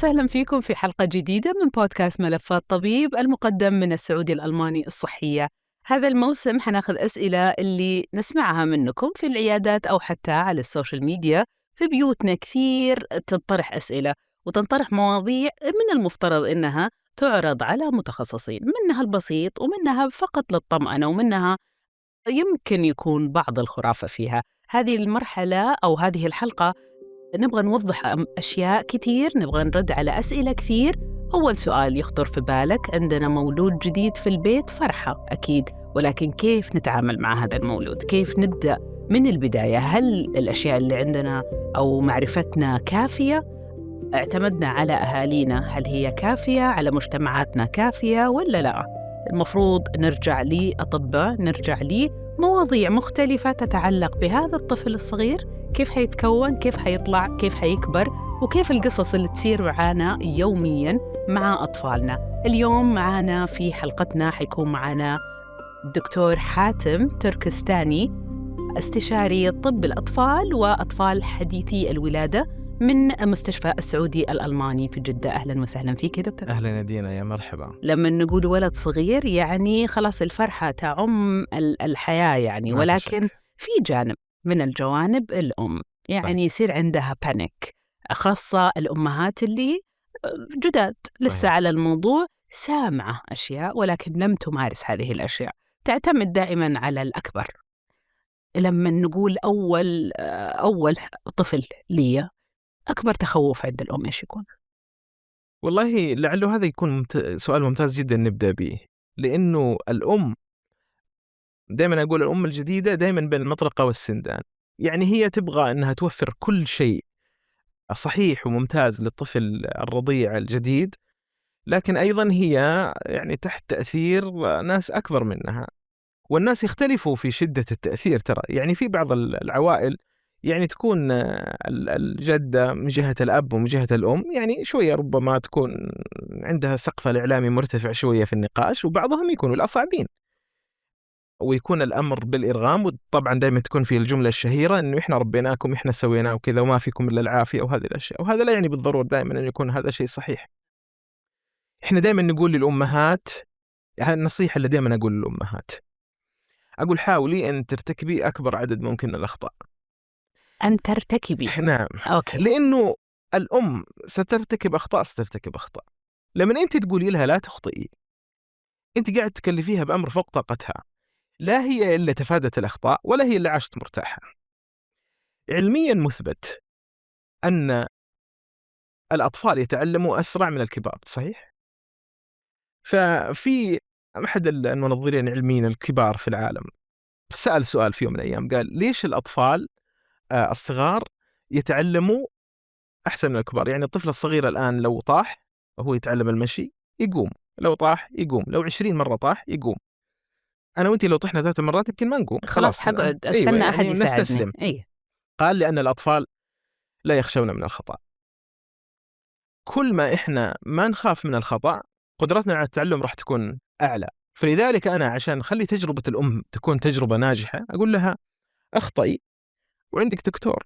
وسهلا فيكم في حلقة جديدة من بودكاست ملفات طبيب المقدم من السعودي الألماني الصحية. هذا الموسم حناخذ أسئلة اللي نسمعها منكم في العيادات أو حتى على السوشيال ميديا. في بيوتنا كثير تنطرح أسئلة وتنطرح مواضيع من المفترض إنها تعرض على متخصصين، منها البسيط ومنها فقط للطمأنة ومنها يمكن يكون بعض الخرافة فيها. هذه المرحلة أو هذه الحلقة نبغى نوضح أشياء كثير، نبغى نرد على أسئلة كثير. أول سؤال يخطر في بالك، عندنا مولود جديد في البيت، فرحة أكيد، ولكن كيف نتعامل مع هذا المولود؟ كيف نبدأ من البداية؟ هل الأشياء اللي عندنا أو معرفتنا كافية؟ اعتمدنا على أهالينا، هل هي كافية؟ على مجتمعاتنا كافية ولا لا؟ المفروض نرجع لأطباء، نرجع لمواضيع مختلفة تتعلق بهذا الطفل الصغير، كيف حيتكون، كيف حيطلع، كيف حيكبر، وكيف القصص اللي تصير معانا يومياً مع أطفالنا. اليوم معانا في حلقتنا حيكون معانا دكتور حاتم تركستاني، استشاري طب الأطفال وأطفال حديثي الولادة من مستشفى السعودي الألماني في جدة. أهلاً وسهلاً فيك يا دكتور. أهلاً يا دينا، يا مرحبا. لما نقول ولد صغير يعني خلاص الفرحة تعم الحياة يعني، ولكن في جانب من الجوانب الأم يعني يصير عندها بانيك، خاصة الأمهات اللي جداد لسه على الموضوع، سامعة أشياء ولكن لم تمارس هذه الأشياء، تعتمد دائماً على الأكبر. لما نقول أول طفل لي، أكبر تخوف عند الأم إيش يكون؟ والله لعله هذا يكون سؤال ممتاز جدا نبدأ به، لأنه الأم دائما أقول الأم الجديدة دائما بين المطرقة والسندان، يعني هي تبغى أنها توفر كل شيء صحيح وممتاز للطفل الرضيع الجديد، لكن أيضا هي يعني تحت تأثير ناس أكبر منها، والناس يختلفوا في شدة التأثير. ترى يعني في بعض العوائل يعني تكون الجدة من جهة الأب ومن جهة الأم يعني شوية ربما تكون عندها سقف الإعلامي مرتفع شوية في النقاش، وبعضهم يكونوا الأصعبين ويكون الأمر بالإرغام، وطبعا دائما تكون في الجملة الشهيرة إنه إحنا ربيناكم، إحنا سوينا وكذا وما فيكم إلا العافية وهذه الأشياء، وهذا لا يعني بالضرورة دائما أن يكون هذا شيء صحيح. إحنا دائما نقول للأمهات، النصيحة اللي دائما أقول للأمهات، أقول حاولي أن ترتكبي أكبر عدد ممكن من الأخطاء. أن ترتكبي؟ نعم. أوكي. لأنه الأم سترتكب أخطاء. لما أنت تقولي لها لا تخطئي، أنت قاعد تكلفيها بأمر فوق طاقتها، لا هي إلا تفادت الأخطاء ولا هي إلا عاشت مرتاحة. علميا مثبت أن الأطفال يتعلموا أسرع من الكبار، صحيح؟ ففي أحد المنظرين العلميين الكبار في العالم سأل سؤال في يوم من الأيام، قال ليش الأطفال الصغار يتعلموا أحسن من الكبار؟ يعني الطفل الصغير الآن لو طاح وهو يتعلم المشي يقوم، لو طاح يقوم، لو 20 مرة طاح يقوم. أنا وإنتي لو طحنا 3 مرات يمكن ما نقوم، خلاص حقعد استنى. أيوة أحد يعني يساعدني. نستسلم. أيه. قال لأن الأطفال لا يخشون من الخطأ. كل ما إحنا ما نخاف من الخطأ قدرتنا على التعلم راح تكون أعلى. فلذلك أنا عشان أخلي تجربة الأم تكون تجربة ناجحة أقول لها أخطئي وعندك دكتور،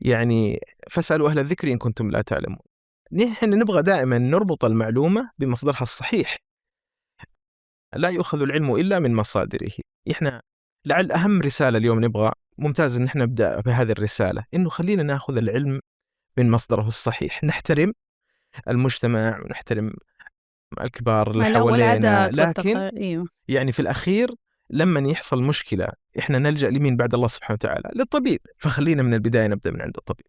يعني فاسألوا أهل الذكر إن كنتم لا تعلمون. نحن نبغى دائما نربط المعلومة بمصدرها الصحيح، لا يؤخذ العلم إلا من مصادره. إحنا لعل أهم رسالة اليوم نبغى، ممتاز إن إحنا نبدأ بهذه الرسالة، إنه خلينا نأخذ العلم من مصدره الصحيح، نحترم المجتمع ونحترم الكبار اللي حوالينا، لكن أيوه. يعني في الأخير لما يحصل مشكلة إحنا نلجأ لمين بعد الله سبحانه وتعالى؟ للطبيب. فخلينا من البداية نبدأ من عند الطبيب.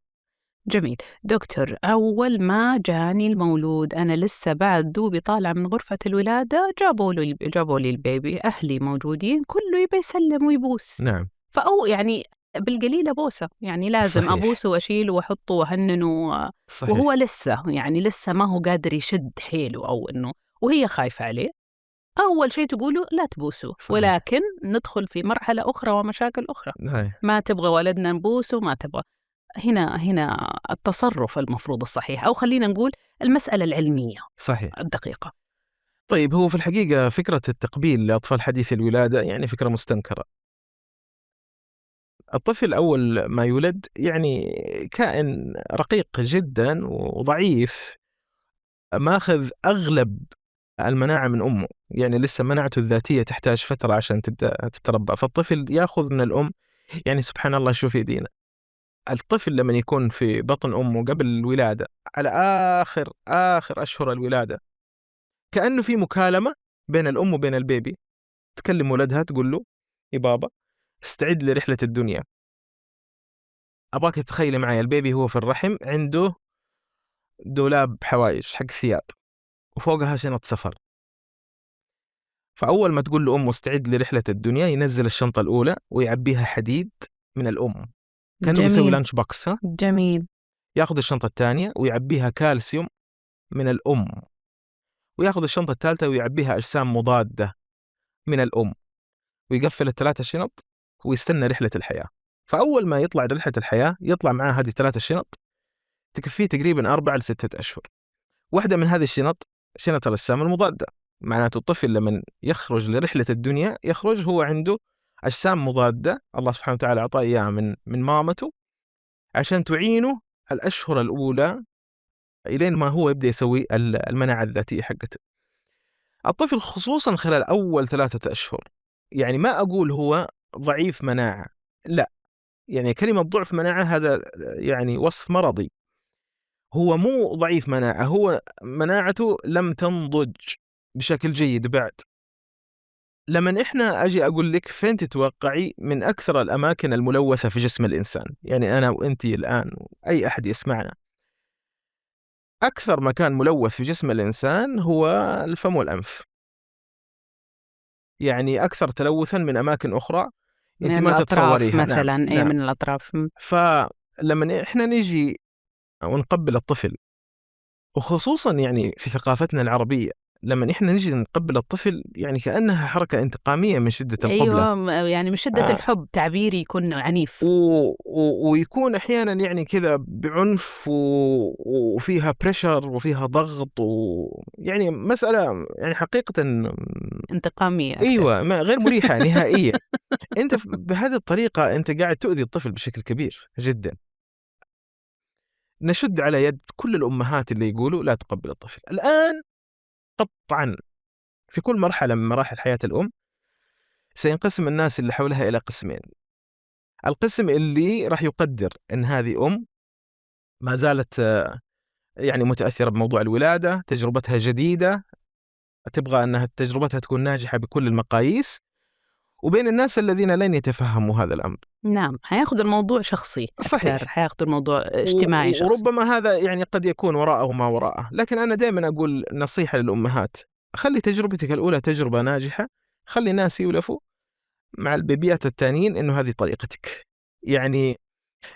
جميل. دكتور، أول ما جاني المولود أنا لسه بعد دوبي طالعة من غرفة الولادة، جابوا لي البيبي، أهلي موجودين، كله يبي يسلم ويبوس. نعم. فأو يعني بالقليلة بوسة، يعني لازم صحيح. أبوسه وأشيله وأحطه وأهننه. صحيح. وهو لسه ما هو قادر يشد حيله أو إنه، وهي خايفة عليه. أول شيء تقوله لا تبوسه. صحيح. ولكن ندخل في مرحلة أخرى ومشاكل أخرى. هاي. ما تبغى ولدنا نبوسه، ما تبغى. هنا التصرف المفروض الصحيح، أو خلينا نقول المسألة العلمية صحيح الدقيقة. طيب، هو في الحقيقة فكرة التقبيل لأطفال حديث الولادة يعني فكرة مستنكرة. الطفل أول ما يولد يعني كائن رقيق جدا وضعيف، ماخذ أغلب المناعة من أمه، يعني لسه مناعته الذاتية تحتاج فترة عشان تبدأ تتربى. فالطفل يأخذ من الأم، يعني سبحان الله شوف يدينا، الطفل لما يكون في بطن أمه قبل الولادة على آخر أشهر الولادة، كأنه في مكالمة بين الأم وبين البيبي، تكلم ولدها تقول له يا بابا استعد لرحلة الدنيا. أباك تتخيلي معي البيبي هو في الرحم عنده دولاب حوايج حق ثياب وفوقها شنطة سفر. فأول ما تقول له أمه استعد لرحلة الدنيا، ينزل الشنطة الأولى ويعبيها حديد من الأم، كأنه بيسوي جميل لانش بوكس. جميل. ياخذ الشنطة الثانية ويعبيها كالسيوم من الأم، وياخذ الشنطة الثالثة ويعبيها أجسام مضادة من الأم، ويقفل الثلاثة شنط ويستنى رحلة الحياة. فأول ما يطلع رحلة الحياة يطلع معاه هذه الثلاثة شنط تكفيه تقريبا 4 ل6 أشهر. واحدة من هذه الشنط شنط الأجسام المضادة، معناته الطفل لما يخرج لرحلة الدنيا يخرج هو عنده أجسام مضادة الله سبحانه وتعالى أعطاه إياها من مامته عشان تعينه الأشهر الأولى إلين ما هو يبدأ يسوي المناعة الذاتية حقته. الطفل خصوصا خلال أول 3 أشهر، يعني ما أقول هو ضعيف مناعة، لا، يعني كلمة ضعف مناعة هذا يعني وصف مرضي. هو مو ضعيف مناعة، هو مناعته لم تنضج بشكل جيد بعد. لما إحنا أجي أقول لك فين تتوقعي من أكثر الأماكن الملوثة في جسم الإنسان، يعني أنا وإنتي الآن وأي أحد يسمعنا، أكثر مكان ملوث في جسم الإنسان هو الفم والأنف، يعني أكثر تلوثا من أماكن أخرى أنت من ما الأطراف تتصوريها. مثلا، نعم. أي من الأطراف. فلما إحنا نيجي ونقبل الطفل، وخصوصا يعني في ثقافتنا العربية، لما إحنا نجي نقبل الطفل يعني كأنها حركة انتقامية من شدة القبلة. أيوة، يعني من شدة الحب تعبيري يكون عنيف ويكون أحيانا يعني كذا بعنف وفيها بريشر وفيها ضغط، ويعني مسألة يعني حقيقة انتقامية أكثر. أيوة ما غير مريحة نهائيا. أنت بهذه الطريقة أنت قاعد تؤذي الطفل بشكل كبير جدا. نشد على يد كل الأمهات اللي يقولوا لا تقبل الطفل الآن. قطعا في كل مرحلة من مراحل حياة الأم سينقسم الناس اللي حولها إلى قسمين. القسم اللي راح يقدر أن هذه أم ما زالت يعني متأثرة بموضوع الولادة، تجربتها جديدة، تبغى أنها تجربتها تكون ناجحة بكل المقاييس، وبين الناس الذين لن يتفهموا هذا الأمر. نعم، حياخذ الموضوع شخصي أكثر، صحيح. حياخذ الموضوع اجتماعي شخصي. وربما هذا يعني قد يكون وراءه ما وراءه، لكن أنا دائما أقول نصيحة للأمهات: خلي تجربتك الأولى تجربة ناجحة، خلي الناس يولفوا مع البيبيات التانيين إنه هذه طريقتك. يعني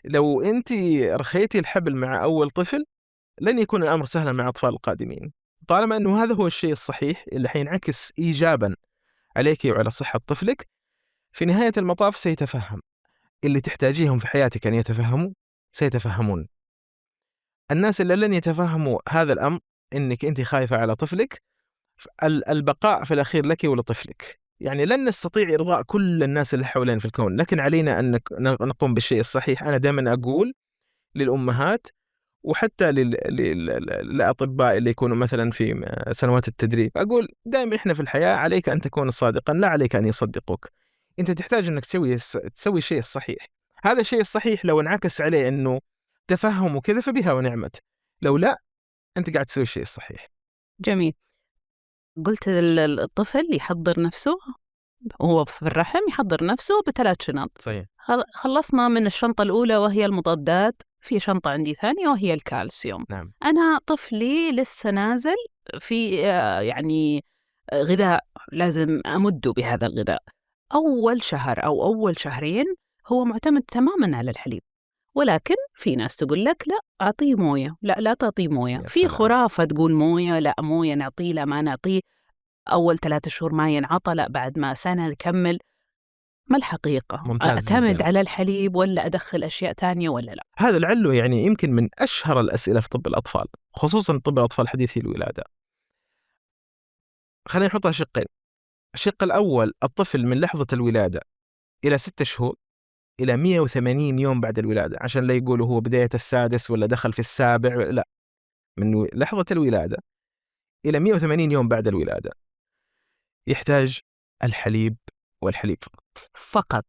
لو أنت رخيتي الحبل مع أول طفل لن يكون الأمر سهلا مع أطفال القادمين، طالما أنه هذا هو الشيء الصحيح اللي حينعكس إيجابا عليك وعلى صحة طفلك. في نهاية المطاف سيتفهم اللي تحتاجيهم في حياتك أن يتفهموا، سيتفهمون. الناس اللي لن يتفهموا هذا الأمر، إنك أنت خايفة على طفلك، البقاء في الأخير لك ولطفلك. يعني لن نستطيع إرضاء كل الناس اللي حولين في الكون، لكن علينا أن نقوم بالشيء الصحيح. أنا دائما أقول للأمهات وحتى للأطباء اللي يكونوا مثلا في سنوات التدريب، أقول دائما إحنا في الحياة عليك أن تكون صادقا، لا عليك أن يصدقوك. أنت تحتاج أنك تسوي الشيء الصحيح. هذا الشيء الصحيح لو انعكس عليه أنه تفهم وكذا فبها ونعمت، لو لا أنت قاعد تسوي الشيء الصحيح. جميل. قلت الطفل يحضر نفسه وهو في الرحم، يحضر نفسه ب3 شنط. صحيح. خلصنا من الشنطة الأولى وهي المضادات، في شنطة عندي ثانية وهي الكالسيوم. نعم. أنا طفلي لسه نازل في يعني غذاء، لازم أمده بهذا الغذاء. أول شهر أو أول شهرين هو معتمد تماماً على الحليب، ولكن في ناس تقول لك لا أعطيه موية، لا تعطيه موية. في خرافة تقول موية، لا موية نعطيه، لا ما نعطيه، أول 3 شهور ما ينعطى، لا بعد ما سنة نكمل. ما الحقيقة؟ أعتمد جداً. على الحليب ولا أدخل أشياء تانية ولا لا؟ هذا لعله يعني يمكن من أشهر الأسئلة في طب الأطفال، خصوصاً طب الأطفال حديثي الولادة. خلينا نحطها شقين. الشق الأول: الطفل من لحظة الولادة إلى 6 شهور إلى 180 يوم بعد الولادة، عشان لا يقولوا هو بداية السادس ولا دخل في السابع، لا، من لحظة الولادة إلى 180 يوم بعد الولادة يحتاج الحليب والحليب فقط،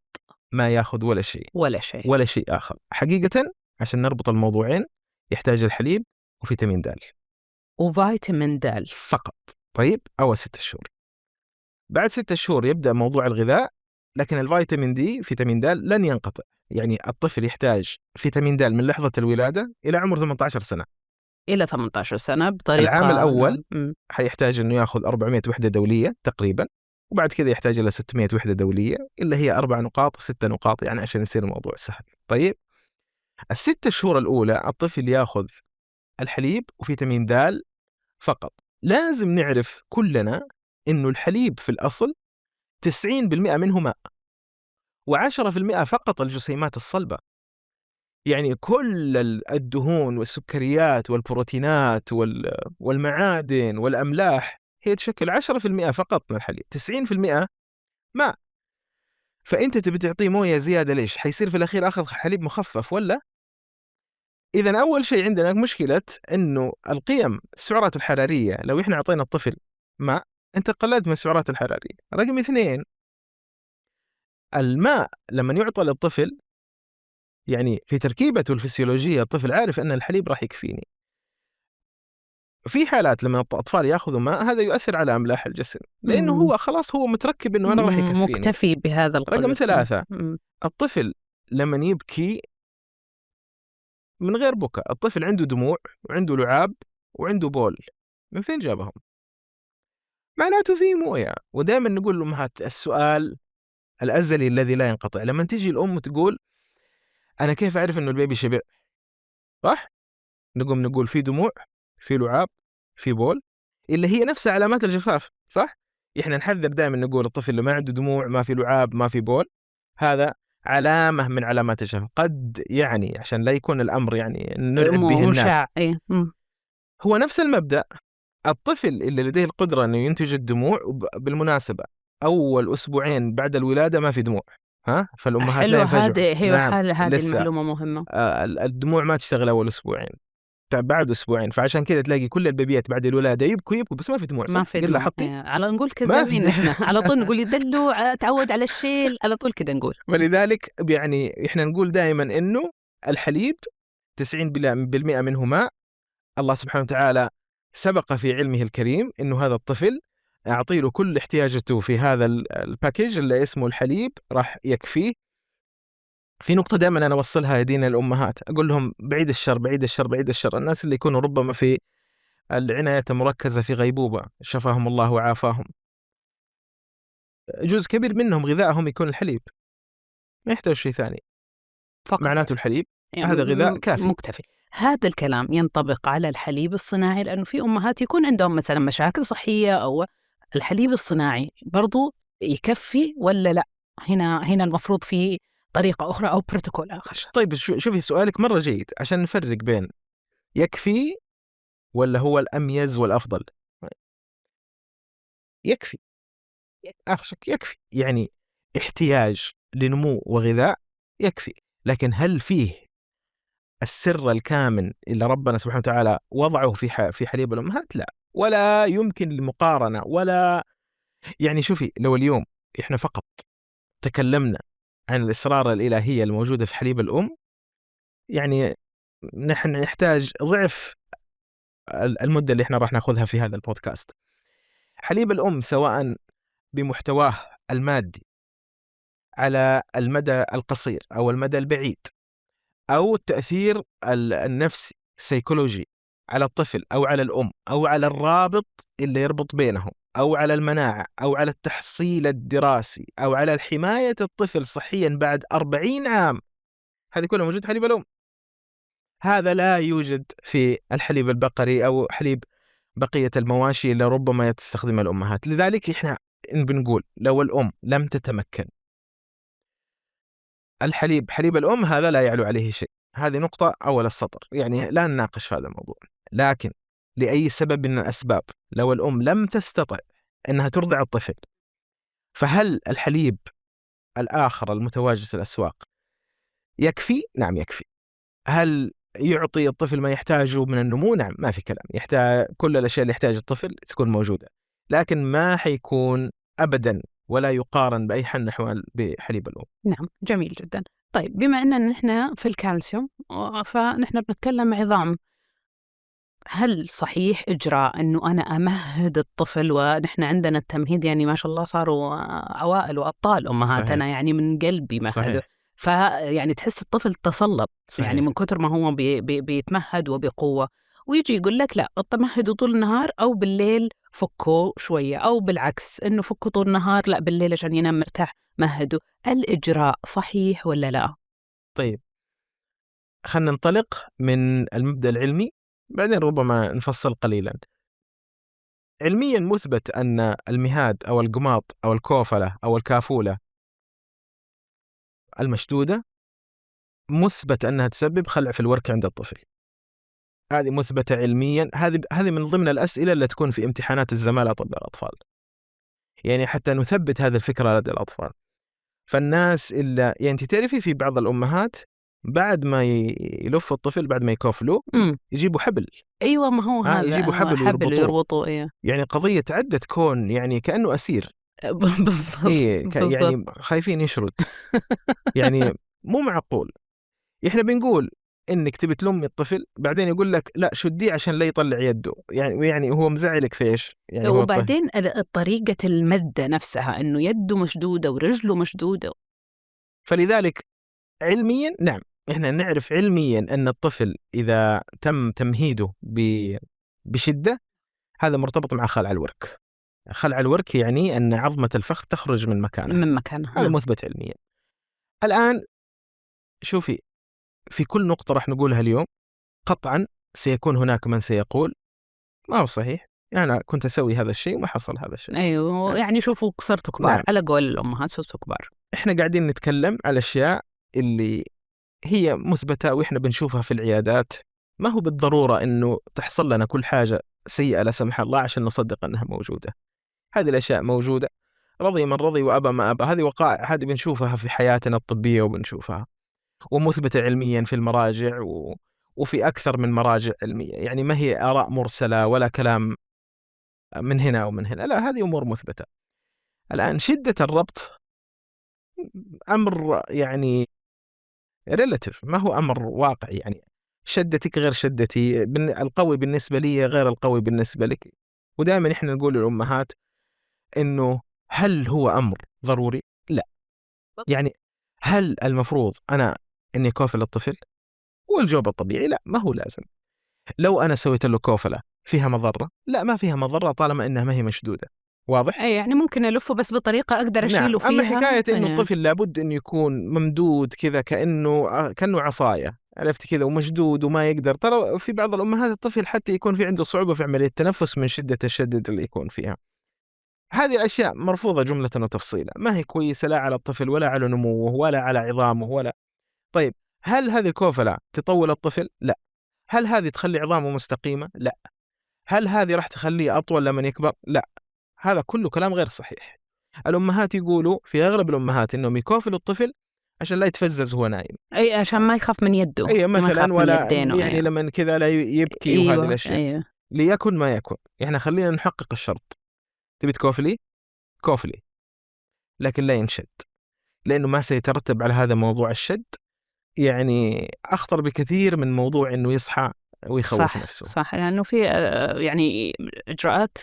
ما ياخذ ولا شيء ولا شيء آخر. حقيقة عشان نربط الموضوعين يحتاج الحليب وفيتامين د وفيتامين د فقط. طيب أول 6 شهور. بعد 6 شهور يبدأ موضوع الغذاء، لكن الفيتامين دي فيتامين د لن ينقطع. يعني الطفل يحتاج فيتامين د من لحظة الولادة إلى عمر 18 سنة. إلى 18 سنة بطريقة. العام الأول حيحتاج أنه يأخذ 400 وحدة دولية تقريبا، وبعد كذا يحتاج إلى 600 وحدة دولية، إلا هي 4 نقاط و6 نقاط يعني عشان يصير الموضوع سهل. طيب 6 شهور الأولى الطفل يأخذ الحليب وفيتامين د فقط. لازم نعرف كلنا إنه الحليب في الأصل 90% منه ماء، و10% فقط الجسيمات الصلبة. يعني كل الدهون والسكريات والبروتينات والمعادن والأملاح هي تشكل 10% فقط من الحليب، 90% ماء. فأنت تبي تعطيه موية زيادة ليش؟ حيصير في الأخير أخذ حليب مخفف ولا؟ إذن أول شيء عندنا مشكلة إنه القيم السعرات الحرارية، لو إحنا عطينا الطفل ماء أنت قللت من السعرات الحرارية. رقم 2، الماء لما يعطى للطفل يعني في تركيبته الفسيولوجية الطفل عارف أن الحليب راح يكفيني. في حالات لما الأطفال يأخذوا ماء هذا يؤثر على أملاح الجسم، لأنه هو خلاص هو متركب أنه أنا راح يكفيني، مكتفي بهذا القدر. رقم 3، الطفل لما يبكي من غير بكاء، الطفل عنده دموع وعنده لعاب وعنده بول، من فين جابهم؟ معناته فيه موية. ودائما نقول لأمهات السؤال الأزلي الذي لا ينقطع، لما تيجي الأم تقول أنا كيف أعرف أنه البيبي شبع؟ صح؟ نقوم نقول في دموع، في لعاب، في بول، اللي هي نفس علامات الجفاف. صح؟ إحنا نحذر دائما نقول الطفل اللي ما عنده دموع، ما في لعاب، ما في بول، هذا علامة من علامات الجفاف. قد يعني عشان لا يكون الأمر يعني نرعب به الناس. هو نفس المبدأ. الطفل اللي لديه القدرة أنه ينتج الدموع، بالمناسبة أول أسبوعين بعد الولادة ما في دموع، فالأمهات لا ينفجعوا. نعم. هذه المعلومة مهمة. الدموع ما تشتغل أول أسبوعين، بعد أسبوعين. فعشان كذا تلاقي كل البيبيات بعد الولادة يبكوا بس ما في دموع. ما في دموع. على نقول كذابين إحنا على طول نقول يدلوا تعود على الشيل، على طول كذا نقول. ولذلك يعني إحنا نقول دائما إنه الحليب 90% منه ماء. الله سبحانه وتعالى سبق في علمه الكريم إنه هذا الطفل أعطي له كل احتياجته في هذا الباكيج اللي اسمه الحليب راح يكفيه. في نقطة دائما أنا أوصلها يدينا الأمهات، أقول لهم بعيد الشر بعيد الشر بعيد الشر، الناس اللي يكونوا ربما في العناية المركزة في غيبوبة شفاهم الله وعافاهم، جزء كبير منهم غذائهم يكون الحليب، ما يحتاج شيء ثاني فقط. معناته الحليب يعني هذا غذاء كافي مكتفي. هذا الكلام ينطبق على الحليب الصناعي، لأنه في أمهات يكون عندهم مثلا مشاكل صحية، أو الحليب الصناعي برضو يكفي ولا لا؟ هنا المفروض في طريقة أخرى أو بروتوكول آخر. طيب شوفي سؤالك مرة جيد عشان نفرق بين يكفي ولا هو الأميز والأفضل. يكفي أخشك يكفي، يعني احتياج لنمو وغذاء يكفي. لكن هل فيه السر الكامن اللي ربنا سبحانه وتعالى وضعه في حليب الأمهات؟ لا، ولا يمكن المقارنة. ولا يعني شوفي لو اليوم إحنا فقط تكلمنا عن الأسرار الإلهية الموجودة في حليب الأم، يعني نحن نحتاج ضعف المدة اللي إحنا راح نأخذها في هذا البودكاست. حليب الأم سواء بمحتواه المادي على المدى القصير أو المدى البعيد، أو التأثير النفسي السيكولوجي على الطفل أو على الأم، أو على الرابط اللي يربط بينهم، أو على المناعة، أو على التحصيل الدراسي، أو على الحماية الطفل صحيا بعد 40 عام، هذه كلها موجود في حليب الأم. هذا لا يوجد في الحليب البقري أو حليب بقية المواشي اللي ربما تستخدمها الأمهات. لذلك إحنا بنقول لو الأم لم تتمكن، حليب الأم هذا لا يعلو عليه شيء. هذه نقطة أول السطر، يعني لا نناقش في هذا الموضوع. لكن لأي سبب من الأسباب لو الأم لم تستطع أنها ترضع الطفل، فهل الحليب الآخر المتواجد في الأسواق يكفي؟ نعم يكفي. هل يعطي الطفل ما يحتاجه من النمو؟ نعم، ما في كلام، يحتاج كل الأشياء اللي يحتاج الطفل تكون موجودة، لكن ما حيكون أبدا ولا يقارن بأي حال من الأحوال بحليب الأم. نعم، جميل جدا. طيب بما أننا نحن في الكالسيوم فنحن بنتكلم عظام، هل صحيح إجراء أنه أنا أمهد الطفل؟ ونحن عندنا التمهيد يعني ما شاء الله صاروا أوائل وأبطال أمهاتنا، صحيح. يعني من قلب يمهدوا. صحيح. فيعني تحس الطفل تصلب، صحيح. يعني من كتر ما هو بيتمهد وبقوة، ويجي يقول لك لا تمهدوا طول النهار أو بالليل فكوا شوية، أو بالعكس إنه فكوا طول النهار لا بالليل عشان ينام مرتاح مهدوا. الإجراء صحيح ولا لا؟ طيب خلنا ننطلق من المبدأ العلمي، بعدين ربما نفصل قليلا. علميا مثبت أن المهاد أو القماط أو الكوفلة أو الكافولة المشدودة مثبت أنها تسبب خلع في الورك عند الطفل. هذه مثبتة علميا، هذه من ضمن الأسئلة اللي تكون في امتحانات الزمالة أطباء الأطفال، يعني حتى نثبت هذه الفكرة لدى الأطفال. فالناس إلا يعني أنت تعرفي في بعض الأمهات بعد ما يلف الطفل بعد ما يكوفلوا يجيبوا حبل. أيوة، ما هو هذا يجيبوا حبل يربطوا. إيه. يعني قضية عدة كون، يعني كأنه أسير. بالضبط. إيه يعني خايفين يشرد. يعني مو معقول. إحنا بنقول إنك تبي تلمي الطفل بعدين يقول لك لا شديه عشان لا يطلع يده، يعني هو مزعلك في إيش؟ يعني هو وبعدين طريقة المدة نفسها إنه يده مشدودة ورجله مشدودة. فلذلك علميا نعم، إحنا نعرف علميا أن الطفل إذا تم تمهيده بشدة هذا مرتبط مع خلع الورك. خلع الورك يعني أن عظمة الفخذ تخرج من مكانها. هذا مثبت علميا. الآن شوفي، في كل نقطة راح نقولها اليوم قطعا سيكون هناك من سيقول ما هو صحيح، أنا كنت أسوي هذا الشيء وما حصل هذا الشيء. أيوه، يعني شوفوا صرتوا كبار. نعم. على قول الأمهات صرتوا كبار. إحنا قاعدين نتكلم على أشياء اللي هي مثبتة وإحنا بنشوفها في العيادات. ما هو بالضرورة إنه تحصل لنا كل حاجة سيئة لا سمح الله عشان نصدق أنها موجودة. هذه الأشياء موجودة، رضي من رضي وأبى ما أبى. هذه وقائع، هذه بنشوفها في حياتنا الطبية وبنشوفها ومثبتة علميا في المراجع وفي أكثر من مراجع علمية. يعني ما هي آراء مرسلة ولا كلام من هنا أو من هنا، لا، هذه أمور مثبتة. الآن شدة الربط أمر يعني relative، ما هو أمر واقعي. يعني شدتك غير شدتي، القوي بالنسبة لي غير القوي بالنسبة لك. ودائما إحنا نقول للأمهات إنه هل هو أمر ضروري؟ لا. يعني هل المفروض أنا إني كوفل الطفل؟ والجواب الطبيعي لا، ما هو لازم. لو أنا سويت له كوفلة فيها مضرة؟ لا، ما فيها مضرة طالما إنها ما هي مشدودة. واضح؟ أي يعني ممكن ألفه بس بطريقة أقدر أشيله فيها. أما حكاية إنه الطفل لابد إنه يكون ممدود كذا كأنه عصاية، عرفت كذا، ومشدود وما يقدر. ترى في بعض الأمهات الطفل حتى يكون في عنده صعوبة في عملية التنفس من شدة الشدد اللي يكون فيها. هذه الأشياء مرفوضة جملة وتفصيلا، ما هي كويسة لا على الطفل ولا على نموه ولا على عظامه ولا. طيب هل هذه الكوفلة تطول الطفل؟ لا. هل هذه تخلي عظامه مستقيمة؟ لا. هل هذه راح تخليه أطول لمن يكبر؟ لا. هذا كله كلام غير صحيح. الأمهات يقولوا في أغلب الأمهات إنهم يكوفلوا الطفل عشان لا يتفزز وهو نايم. أي عشان ما يخاف من يده. أي مثلا، ولا يعني أيوه. لمن كذا لا يبكي. أيوه. وهذه الأشياء. أيوه. ليكن ما يكن. إحنا خلينا نحقق الشرط. تبي تكوفلي كوفلي، لكن لا ينشد، لأنه ما سيترتب على هذا موضوع الشد يعني أخطر بكثير من موضوع إنه يصحى ويخوف نفسه. صح، لأنه في يعني إجراءات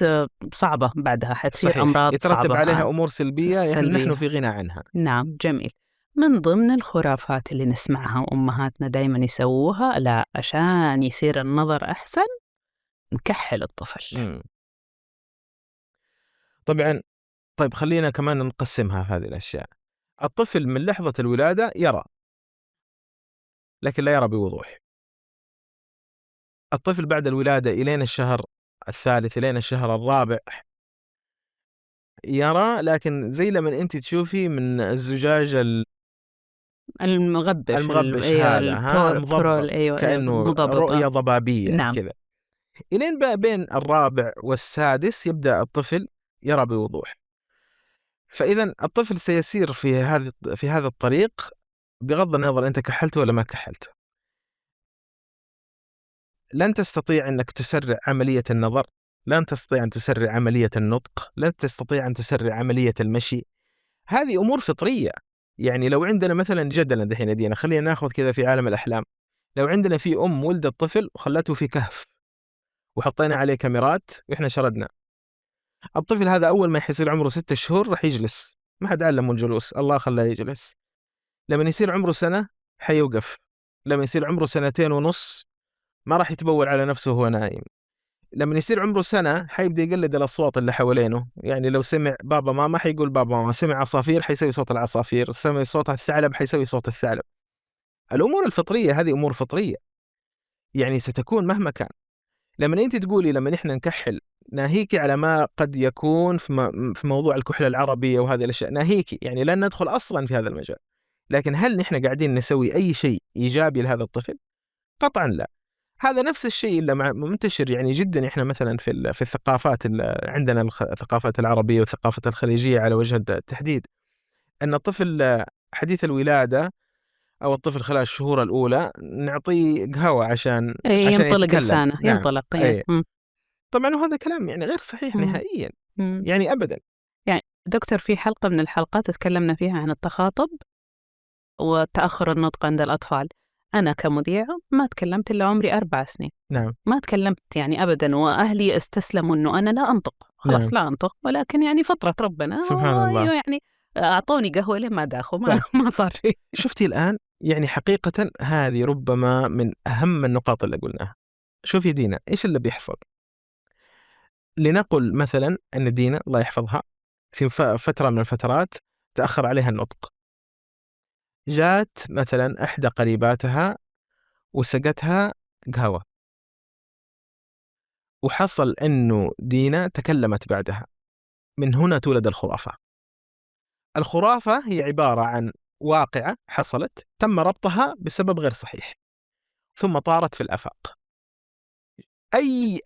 صعبة بعدها حتصير صحيح. أمراض يترتب صعبة عليها أمور سلبية. يعني سلبية. نحن في غنى عنها. نعم، جميل. من ضمن الخرافات اللي نسمعها وأمهاتنا دايما يسووها، لا عشان يصير النظر أحسن نكحل الطفل. طبعا. طيب خلينا كمان نقسمها هذه الأشياء. الطفل من لحظة الولادة يرى، لكن لا يرى بوضوح. الطفل بعد الولادة إلين الشهر الثالث إلين الشهر الرابع يرى، لكن زي لما أنت تشوفي من الزجاج المغبش هذا مضبب. أيوة. كأنه رؤية ضبابية. نعم. كذا. إلين بقى بين الرابع والسادس يبدأ الطفل يرى بوضوح. فإذا الطفل سيسير في هذا الطريق بغض النظر أنت كحلته ولا ما كحلته. لن تستطيع أنك تسرع عملية النظر، لن تستطيع أن تسرع عملية النطق، لن تستطيع أن تسرع عملية المشي. هذه أمور فطرية. يعني لو عندنا مثلا جدلا دحين دينا، خلينا ناخذ كذا في عالم الأحلام، لو عندنا في ولدت طفل وخلته في كهف وحطينا عليه كاميرات وإحنا شردنا، الطفل هذا أول ما يصير عمره 6 شهور راح يجلس، ما حد علمه الجلوس، الله خلاه يجلس. لما يصير عمره سنة حيوقف، لما يصير عمره 2.5 ما راح يتبول على نفسه وهو نايم. لما يصير عمره سنة حيبدأ يقلد الأصوات اللي حوالينه، يعني لو سمع بابا ماما حيقول بابا ماما، سمع عصافير حيسوي صوت العصافير، سمع صوت الثعلب حيسوي صوت الثعلب. الأمور الفطرية هذه أمور فطرية، يعني ستكون مهما كان. لما أنت تقولي لما نحن نكحل، ناهيكي على ما قد يكون في موضوع الكحلة العربية وهذه الأشياء، ناهيكي، يعني لن ندخل أصلا في هذا المجال. لكن هل نحن قاعدين نسوي أي شيء إيجابي لهذا الطفل؟ قطعا لا. هذا نفس الشيء اللي منتشر يعني جدا احنا مثلا في الثقافات اللي عندنا، الثقافات العربية والثقافة الخليجية على وجه التحديد، أن الطفل حديث الولادة أو الطفل خلال الشهور الأولى نعطيه قهوة عشان ينطلق يتكلم. لسانه. نعم. ينطلق. طبعا وهذا كلام يعني غير صحيح نهائيا. يعني أبدا. يعني دكتور، في حلقة من الحلقات تكلمنا فيها عن التخاطب وتأخر النطق عند الأطفال. أنا كمذيعة ما تكلمت إلا عمري 4 سنين. نعم. ما تكلمت يعني أبدا، وأهلي استسلموا أنه أنا لا أنطق، خلاص. نعم. لا أنطق، ولكن يعني فطرة ربنا سبحان الله. يعني أعطوني قهوة لما داخل ما صار شيء. شفتي الآن يعني حقيقة هذه ربما من أهم النقاط اللي قلناها. شوفي دينا إيش اللي بيحصل. لنقل مثلا أن دينا الله يحفظها في فترة من الفترات تأخر عليها النطق، جات مثلا إحدى قريباتها وسقتها قهوة، وحصل أنه دينا تكلمت بعدها. من هنا تولد الخرافة. الخرافة هي عبارة عن واقعة حصلت تم ربطها بسبب غير صحيح ثم طارت في الآفاق.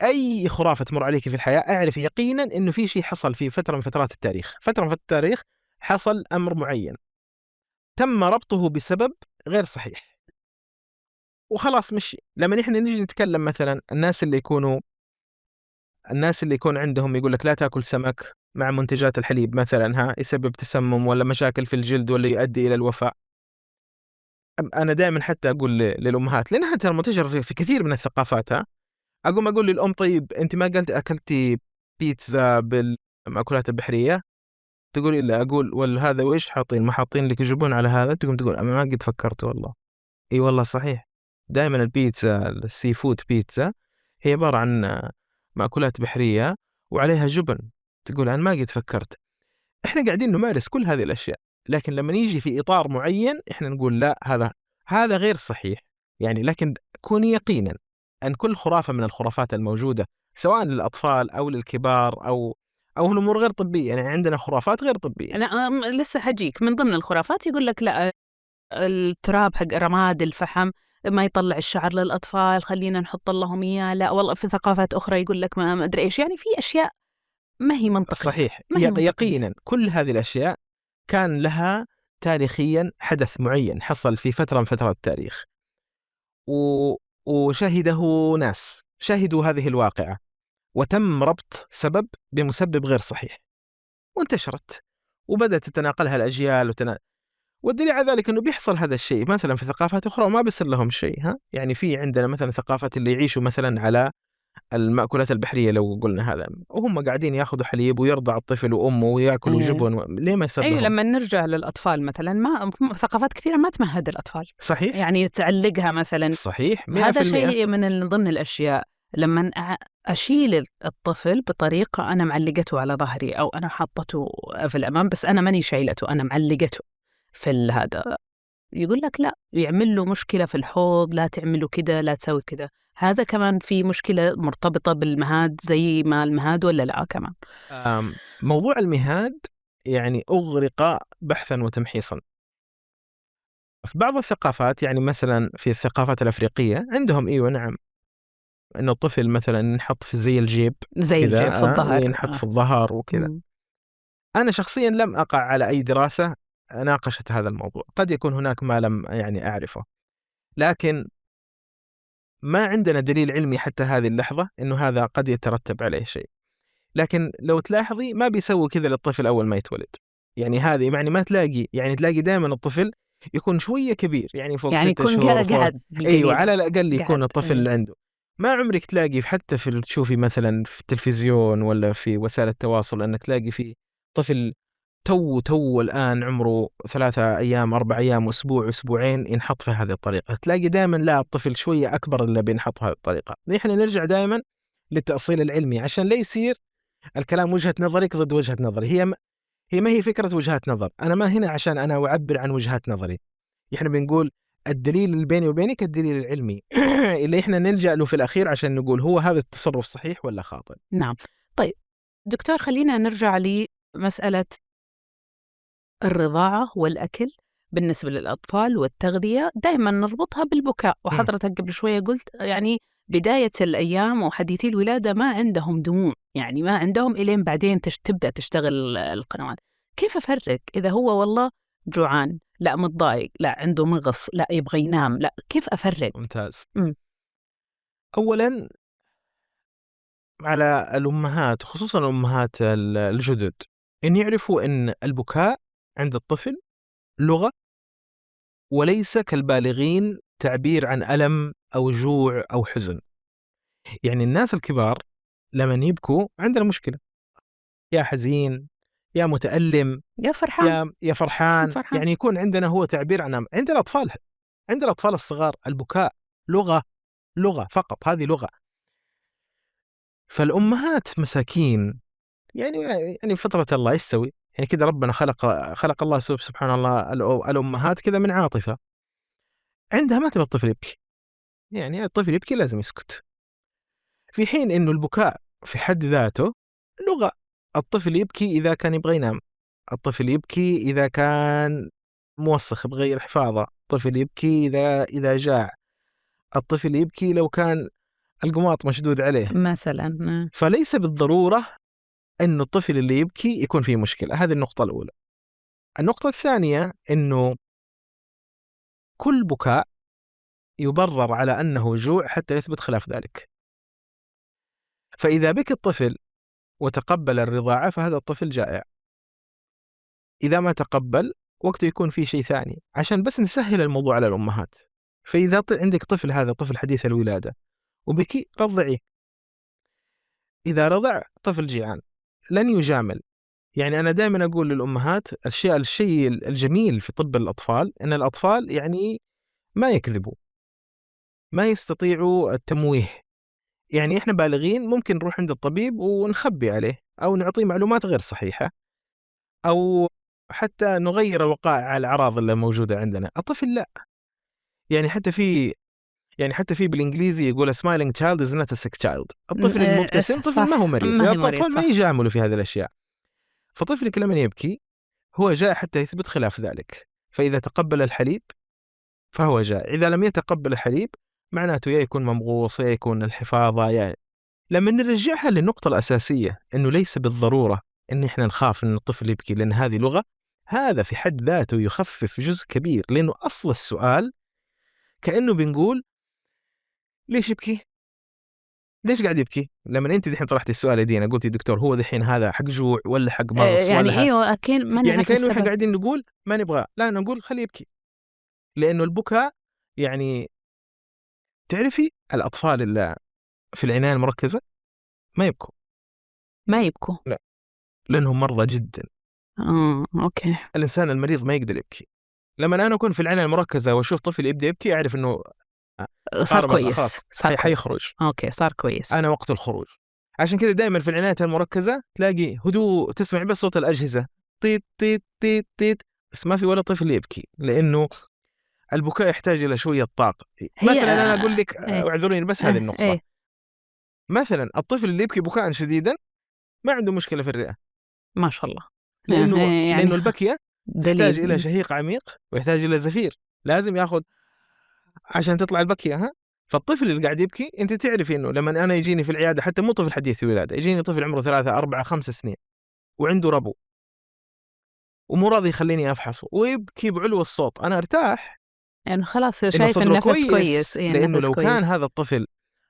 أي خرافة تمر عليك في الحياة أعرف يقينا أنه في شيء حصل في فترة من فترات التاريخ، فترة من التاريخ حصل أمر معين تم ربطه بسبب غير صحيح وخلاص مشي. لما نحن نيجي نتكلم مثلا الناس اللي يكون عندهم يقول لك لا تأكل سمك مع منتجات الحليب مثلا، يسبب تسمم ولا مشاكل في الجلد ولا يؤدي إلى الوفاة. أنا دائما حتى أقول للأمهات، لأنها ترى منتشرة في كثير من الثقافات، أقول للأم طيب أنت ما قلت أكلتي بيتزا بالمأكولات البحرية؟ تقول لا. أقول وهذا وإيش حاطين؟ ما حاطين لك جبن على هذا؟ تقول أنا ما قد فكرت والله. إي والله صحيح. دائما البيتزا السي فود بيتزا هي عبارة عن مأكولات بحرية وعليها جبن. تقول أنا ما قد فكرت. إحنا قاعدين نمارس كل هذه الأشياء، لكن لما نيجي في إطار معين إحنا نقول لا، هذا غير صحيح. يعني لكن كوني يقينا أن كل خرافة من الخرافات الموجودة سواء للأطفال أو للكبار أو الأمور غير طبية، يعني عندنا خرافات غير طبية. أنا لسه حجيك من ضمن الخرافات يقول لك لا، التراب حق رماد الفحم ما يطلع الشعر للأطفال، خلينا نحط لهم إياه. لا والله في ثقافات أخرى يقول لك ما أدري إيش. يعني في أشياء ما هي منطقية. صحيح. يقينا كل هذه الأشياء كان لها تاريخيا حدث معين حصل في فترة من فترات التاريخ وشهده ناس شهدوا هذه الواقعة وتم ربط سبب بمسبب غير صحيح وانتشرت وبدأت تتناقلها الأجيال والدليل على ذلك أنه بيحصل هذا الشيء مثلا في ثقافات أخرى وما بيصير لهم شيء. يعني في عندنا مثلا ثقافة اللي يعيشوا مثلا على المأكولات البحرية، لو قلنا هذا وهم قاعدين ياخذوا حليب ويرضع الطفل وأمه ويأكلوا جبن، ليه ما يصير لهم؟ لما نرجع للأطفال مثلا، ما ثقافات كثيرة ما تمهد الأطفال. صحيح. يعني تعلقها مثلا. صحيح. هذا شيء من ضمن الأشياء. لما أشيل الطفل بطريقة أنا معلقته على ظهري أو أنا حاطته في الأمام بس أنا ماني شايلته، أنا معلقته في هذا، يقول لك لا، يعمل له مشكلة في الحوض، لا تعمله كده، لا تسوي كده. هذا كمان في مشكلة مرتبطة بالمهاد زي ما المهاد ولا لا كمان؟ موضوع المهاد يعني أغرق بحثا وتمحيصا في بعض الثقافات. يعني مثلا في الثقافات الأفريقية عندهم أيوة نعم إنه الطفل مثلا نحط في زي الجيب زي الجيب في الظهر، ينحط في الظهر وكذا. أنا شخصيا لم أقع على أي دراسة ناقشت هذا الموضوع، قد يكون هناك ما لم يعني أعرفه، لكن ما عندنا دليل علمي حتى هذه اللحظة إنه هذا قد يترتب عليه شيء. لكن لو تلاحظي ما بيسوي كذا للطفل أول ما يتولد. يعني هذه يعني ما تلاقي، يعني تلاقي دائما الطفل يكون شوية كبير، يعني فوق يعني 6 يكون شهور فوق. قاعد أيوة على الأقل يكون قاعد. الطفل اللي عنده. ما عمرك تلاقي حتى في تشوفي مثلا في التلفزيون ولا في وسائل التواصل أنك تلاقي في طفل تو الآن عمره 3 أيام 4 أيام أسبوع أسبوعين ينحط في هذه الطريقة. تلاقي دائما لا، الطفل شوية أكبر اللي بينحط في هذه الطريقة. نحن نرجع دائما للتأصيل العلمي عشان لا يصير الكلام وجهة نظرك ضد وجهة نظري. هي ما هي فكرة وجهات نظر. أنا ما هنا عشان أنا أعبر عن وجهات نظري. إحنا بنقول الدليل اللي بيني وبينك الدليل العلمي اللي إحنا نلجأ له في الأخير عشان نقول هو هذا التصرف صحيح ولا خاطئ. نعم. طيب دكتور، خلينا نرجع لمسألة الرضاعة والأكل بالنسبة للأطفال والتغذية. دائما نربطها بالبكاء، وحضرتك قبل شوية قلت يعني بداية الأيام وحديثي الولادة ما عندهم دموع، يعني ما عندهم إلين بعدين تبدأ تشتغل القنوات. كيف أفرق إذا هو والله جوعان، لا متضايق، لا عنده مغص، لا يبغى ينام، لا كيف أفرق؟ ممتاز. أولا على الأمهات خصوصا الأمهات الجدد إن يعرفوا أن البكاء عند الطفل لغة وليس كالبالغين تعبير عن ألم أو جوع أو حزن. يعني الناس الكبار لما يبكوا عندنا مشكلة، يا حزين يا متألم يا فرحان يا فرحان. يعني يكون عندنا هو تعبير عن عند الأطفال الصغار البكاء لغة فقط، هذه لغة. فالأمهات مساكين يعني فطرة الله ايش تسوي؟ يعني كذا ربنا خلق الله سبحان الله الأمهات كذا من عاطفة عندها ما تبغى الطفل يبكي. يعني الطفل يبكي لازم يسكت، في حين إنه البكاء في حد ذاته لغة. الطفل يبكي إذا كان يبغى ينام، الطفل يبكي إذا كان موسخ بغير حفاظة، الطفل يبكي إذا جاع، الطفل يبكي لو كان القماط مشدود عليه مثلا. فليس بالضرورة أن الطفل اللي يبكي يكون فيه مشكلة. هذه النقطة الأولى. النقطة الثانية أنه كل بكاء يبرر على أنه جوع حتى يثبت خلاف ذلك. فإذا بكى الطفل وتقبل الرضاعة فهذا الطفل جائع. إذا ما تقبل وقته يكون فيه شيء ثاني، عشان بس نسهل الموضوع على الأمهات. فإذا عندك طفل، هذا طفل حديث الولادة وبكي، رضعيه. إذا رضع طفل جيعان لن يجامل. يعني أنا دائما أقول للأمهات الشيء الجميل في طب الأطفال أن الأطفال يعني ما يكذبوا، ما يستطيعوا التمويه. يعني إحنا بالغين ممكن نروح عند الطبيب ونخبي عليه أو نعطيه معلومات غير صحيحة أو حتى نغير وقائع الأعراض اللي موجودة عندنا. الطفل لا. يعني حتى في بالإنجليزي يقول a smiling child is not a sick child. الطفل المبتسم طفل ما هو مريض. الأطفال ما يجاملوا في هذه الأشياء. فطفلك لما يبكي هو جاء حتى يثبت خلاف ذلك. فإذا تقبل الحليب فهو جاء، إذا لم يتقبل الحليب معناته يا يكون ممغوص يا يكون الحفاظة. يعني لما نرجعها للنقطة الأساسية أنه ليس بالضرورة أن إحنا نخاف أن الطفل يبكي لأن هذه لغة، هذا في حد ذاته يخفف جزء كبير. لأنه أصل السؤال كأنه بنقول ليش يبكي؟ ليش قاعد يبكي؟ لما أنت دحين طرحتي السؤال يا دينا قلتي دكتور هو دحين هذا حق جوع ولا حق مغص يعني ولا ايوه اكيد ما يعني كأنه احنا قاعدين نقول ما نبغى، لا نقول خليه يبكي. لأنه البكاء يعني تعرفي الأطفال اللي في العناية المركزة ما يبكوا لا، لأنهم مرضى جدا. أوكي. الإنسان المريض ما يقدر يبكي. لما أنا أكون في العناية المركزة وأشوف طفل يبدأ يبكي أعرف إنه صار كويس، حيخرج. أوكي صار كويس، أنا وقت الخروج. عشان كذا دائما في العناية المركزة تلاقي هدوء، تسمع بس صوت الأجهزة طيت طيت طيت طيت، بس ما في ولا طفل يبكي. لأنه البكاء يحتاج إلى شوية طاقة. مثلا أنا أقول لك اعذريني بس هذه النقطة. مثلا الطفل اللي يبكي بكاء شديدا ما عنده مشكلة في الرئة ما شاء الله، لأنه البكية يحتاج إلى شهيق عميق ويحتاج إلى زفير لازم يأخذ عشان تطلع البكية. فالطفل اللي قاعد يبكي أنت تعرفي إنه لما أنا يجيني في العيادة حتى مو طفل حديث الولادة، يجيني طفل عمره 3 4 5 سنين وعنده ربو ومو راضي يخليني أفحصه ويبكي بعلو الصوت، أنا أرتاح يعني خلاص إنه شايف صدره النفس كويس. لأنه النفس لو كويس. كان هذا الطفل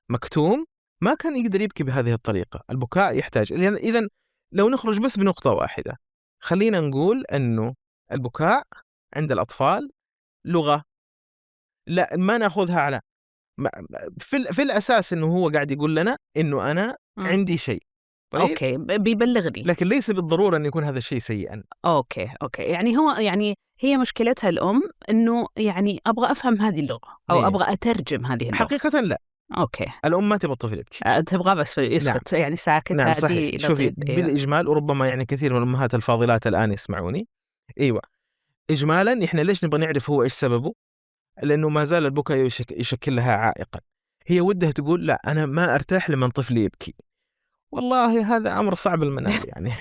مكتوم ما كان يقدر يبكي بهذه الطريقة. البكاء يحتاج، إذن لو نخرج بس بنقطة واحدة، خلينا نقول أنه البكاء عند الأطفال لغة، لا ما نأخذها على في الأساس أنه هو قاعد يقول لنا أنه أنا عندي شيء. طيب أوكي، بيبلغني، لكن ليس بالضرورة أن يكون هذا الشيء سيئا. أوكي يعني هو يعني هي مشكلتها الأم إنه يعني أبغى أفهم هذه اللغة أو إيه. أبغى أترجم هذه اللغة. حقيقة لا، أوكي، الأم ما تبغى الطفل يبكي. تبغى بس يسكت. يعني ساكت، نعم هادي، صحيح. شوفي لطيف. أيوة. بالإجمال، وربما يعني كثير من الأمهات الفاضلات الآن يسمعوني، أيوة إجمالا إحنا ليش نبغى نعرف هو إيش سببه؟ لأنه ما زال البكاء يشكل لها عائقا. هي ودها تقول لا أنا ما أرتاح لمن طفلي يبكي. والله هذا أمر صعب المنال يعني.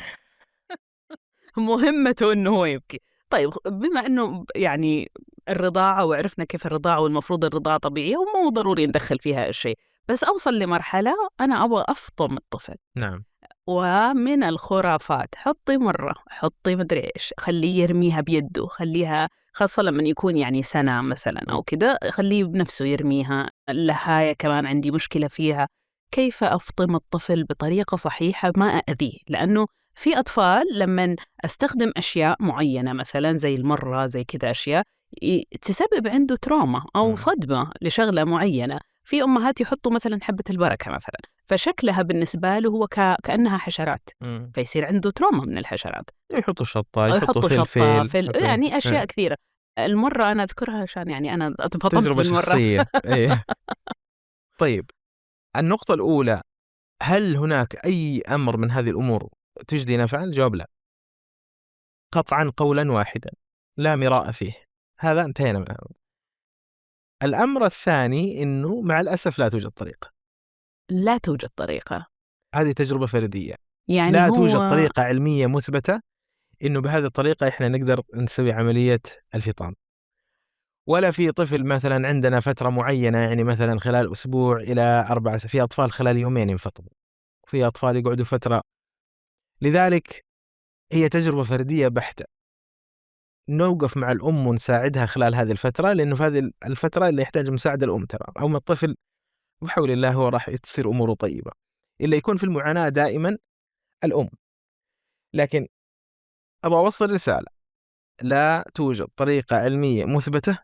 مهمته إنه هو يبكي. طيب بما إنه يعني الرضاعة وعرفنا كيف الرضاعة والمفروض الرضاعة طبيعية ومو ضروري ندخل فيها الشيء، بس أوصل لمرحلة أنا أبغى أفطم الطفل. نعم. ومن الخرافات حطي مرة، حطي مدري إيش، خليه يرميها بيده، خليها خاصة لما يكون يعني سنة مثلا أو كده، خليه بنفسه يرميها. اللهاية كمان عندي مشكلة فيها. كيف أفطم الطفل بطريقة صحيحة ما أذيه؟ لأنه في أطفال لما أستخدم أشياء معينة مثلا زي المرة زي كده أشياء تسبب عنده تروما أو صدمة لشغلة معينة. في أمهات يحطوا مثلا حبة البركة مثلا، فشكلها بالنسبة له هو كأنها حشرات، فيصير عنده تروما من الحشرات. يحطوا شطة، أو يحطوا شطة، فلفل، يعني أشياء كثيرة. المرة أنا أذكرها عشان يعني أنا فطمت تجربة بالمرة. شخصية. إيه. طيب النقطة الأولى، هل هناك أي أمر من هذه الأمور تجدي نفعا؟ الجواب لا، قطعا قولا واحدا لا مراء فيه. هذا انتهينا من هذا. الأمر الثاني إنه مع الأسف لا توجد طريقة. لا توجد طريقة. هذه تجربة فردية. يعني لا هو توجد طريقة علمية مثبتة إنه بهذه الطريقة إحنا نقدر نسوي عملية الفطام. ولا في طفل مثلا عندنا فترة معينة، يعني مثلا خلال أسبوع إلى 4 في أطفال خلال يومين ينفطموا، وفي أطفال يقعدوا فترة. لذلك هي تجربة فردية بحتة. نوقف مع الأم ونساعدها خلال هذه الفترة، لأنه في هذه الفترة اللي يحتاج مساعدة الأم ترى، أو من الطفل بحول الله هو راح تصير أموره طيبة. اللي يكون في المعاناة دائما الأم. لكن أبغى أوصل رسالة، لا توجد طريقة علمية مثبتة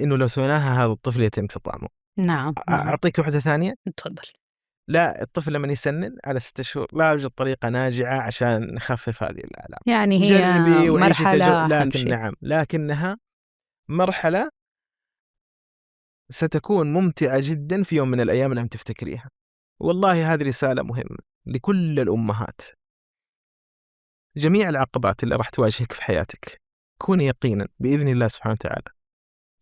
إنه لو سويناها هذا الطفل يتم فطامه. نعم. أعطيك واحدة ثانية. تفضل. لا، الطفل لما يسنن على 6 شهور لا يوجد طريقة ناجعة عشان نخفف هذه الآلام. يعني هي جربي وعيشي مرحلة لكن نعم، لكنها مرحلة ستكون ممتعة جدا في يوم من الأيام لم تفتكريها. والله هذه رسالة مهمة لكل الأمهات. جميع العقبات اللي راح تواجهك في حياتك كوني يقينا بإذن الله سبحانه وتعالى